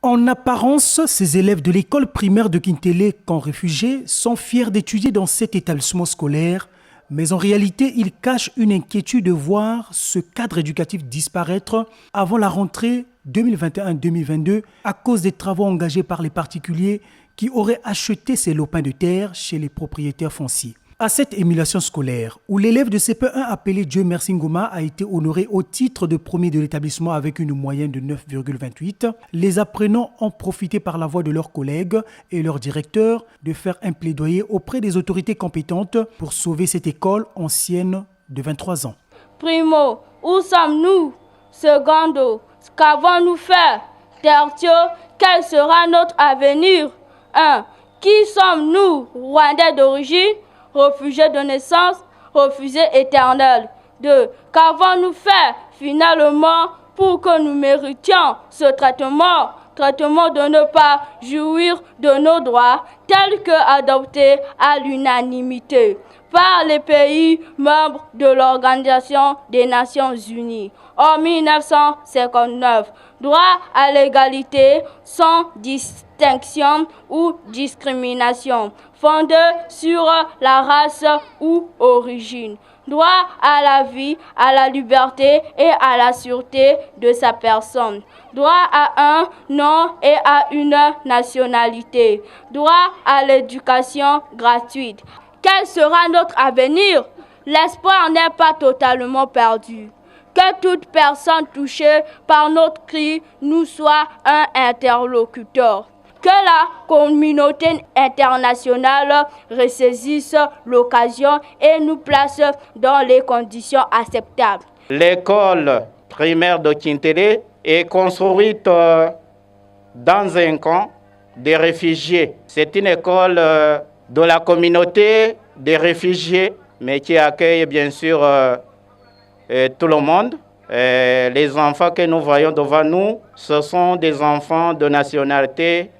En apparence, ces élèves de l'école primaire de Kintélé, camp réfugiés, sont fiers d'étudier dans cet établissement scolaire, mais en réalité, ils cachent une inquiétude de voir ce cadre éducatif disparaître avant la rentrée 2021-2022 à cause des travaux engagés par les particuliers qui auraient acheté ces lopins de terre chez les propriétaires fonciers. À cette émulation scolaire, où l'élève de CP1 appelé Dieu Merci Ngoma a été honoré au titre de premier de l'établissement avec une moyenne de 9,28, les apprenants ont profité par la voix de leurs collègues et leur directeur de faire un plaidoyer auprès des autorités compétentes pour sauver cette école ancienne de 23 ans. Primo, où sommes-nous? Secondo, qu'avons-nous fait? Tertio, quel sera notre avenir? 1. Qui sommes-nous? Rwandais d'origine? Réfugiés de naissance, refusés éternels. 2. Qu'avons-nous fait finalement pour que nous méritions ce traitement de ne pas jouir de nos droits tels que adoptés à l'unanimité par les pays membres de l'Organisation des Nations Unies en 1959. Droit à l'égalité sans distinction ou discrimination, fondé sur la race ou origine. Droit à la vie, à la liberté et à la sûreté de sa personne. Droit à un nom et à une nationalité. Droit à l'éducation gratuite. Quel sera notre avenir? L'espoir n'est pas totalement perdu. Que toute personne touchée par notre cri nous soit un interlocuteur. Que la communauté internationale ressaisisse l'occasion et nous place dans les conditions acceptables. L'école primaire de Kintélé est construite dans un camp de réfugiés. C'est une école de la communauté des réfugiés, mais qui accueille bien sûr tout le monde. Les enfants que nous voyons devant nous, ce sont des enfants de nationalité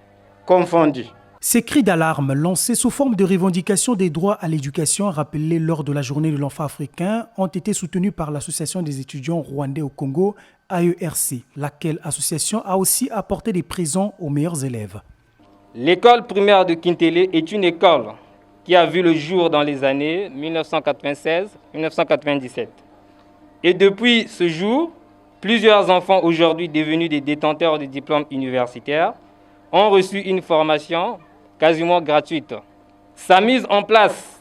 confondue. Ces cris d'alarme lancés sous forme de revendication des droits à l'éducation rappelés lors de la journée de l'enfant africain ont été soutenus par l'Association des étudiants rwandais au Congo, AERC, laquelle association a aussi apporté des présents aux meilleurs élèves. L'école primaire de Kintélé est une école qui a vu le jour dans les années 1996-1997. Et depuis ce jour, plusieurs enfants aujourd'hui devenus des détenteurs de diplômes universitaires ont reçu une formation quasiment gratuite. Sa mise en place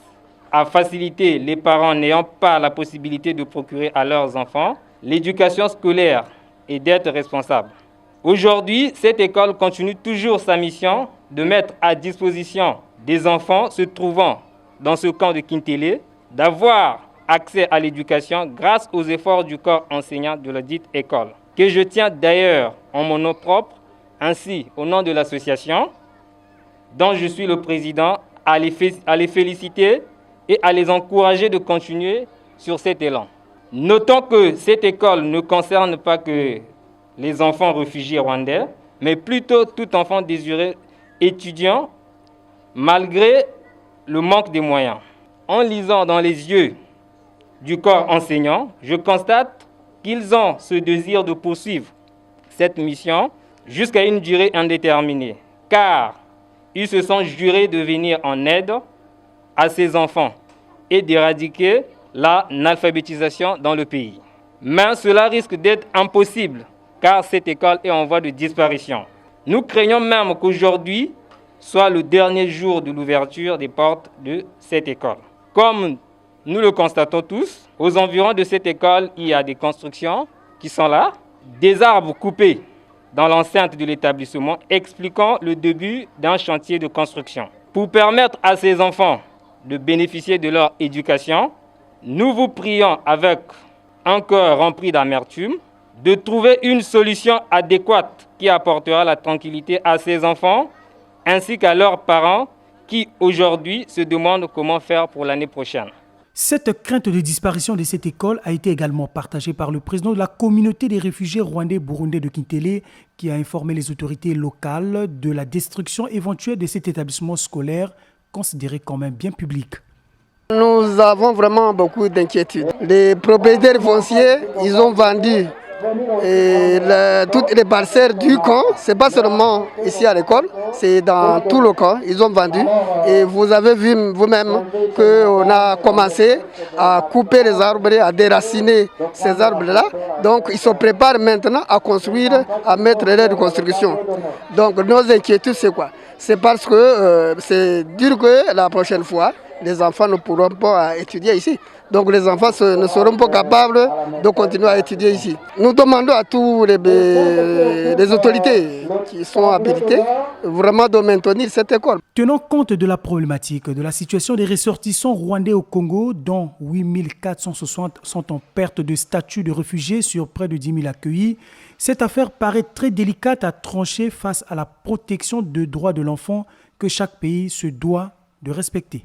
a facilité les parents n'ayant pas la possibilité de procurer à leurs enfants l'éducation scolaire et d'être responsables. Aujourd'hui, cette école continue toujours sa mission de mettre à disposition des enfants se trouvant dans ce camp de Kintélé d'avoir accès à l'éducation grâce aux efforts du corps enseignant de la dite école, que je tiens d'ailleurs en mon nom propre, ainsi au nom de l'association, dont je suis le président, à les féliciter et à les encourager de continuer sur cet élan. Notons que cette école ne concerne pas que les enfants réfugiés rwandais, mais plutôt tout enfant désiré étudiant, malgré le manque des moyens. En lisant dans les yeux du corps enseignant, je constate qu'ils ont ce désir de poursuivre cette mission jusqu'à une durée indéterminée, car ils se sont jurés de venir en aide à ces enfants et d'éradiquer l'analphabétisation dans le pays. Mais cela risque d'être impossible, car cette école est en voie de disparition. Nous craignons même qu'aujourd'hui soit le dernier jour de l'ouverture des portes de cette école. Comme nous le constatons tous, aux environs de cette école, il y a des constructions qui sont là, des arbres coupés dans l'enceinte de l'établissement, expliquant le début d'un chantier de construction. Pour permettre à ces enfants de bénéficier de leur éducation, nous vous prions avec un cœur rempli d'amertume de trouver une solution adéquate qui apportera la tranquillité à ces enfants ainsi qu'à leurs parents qui aujourd'hui se demandent comment faire pour l'année prochaine. Cette crainte de disparition de cette école a été également partagée par le président de la communauté des réfugiés rwandais-burundais de Kintélé qui a informé les autorités locales de la destruction éventuelle de cet établissement scolaire considéré comme un bien public. Nous avons vraiment beaucoup d'inquiétudes. Les propriétaires fonciers, ils ont vendu Et toutes les parcelles du camp, ce n'est pas seulement ici à l'école, c'est dans tout le camp, ils ont vendu. Et vous avez vu vous-même qu'on a commencé à couper les arbres, à déraciner ces arbres-là. Donc ils se préparent maintenant à construire, à mettre les de construction. Donc nos inquiétudes, c'est quoi? C'est parce que c'est dur que la prochaine fois, les enfants ne pourront pas étudier ici. Donc les enfants ne seront pas capables de continuer à étudier ici. Nous demandons à tous les autorités qui sont habilitées vraiment de maintenir cette école. Tenant compte de la problématique de la situation des ressortissants rwandais au Congo, dont 8460 sont en perte de statut de réfugiés sur près de 10 000 accueillis, cette affaire paraît très délicate à trancher face à la protection des droits de l'enfant que chaque pays se doit de respecter.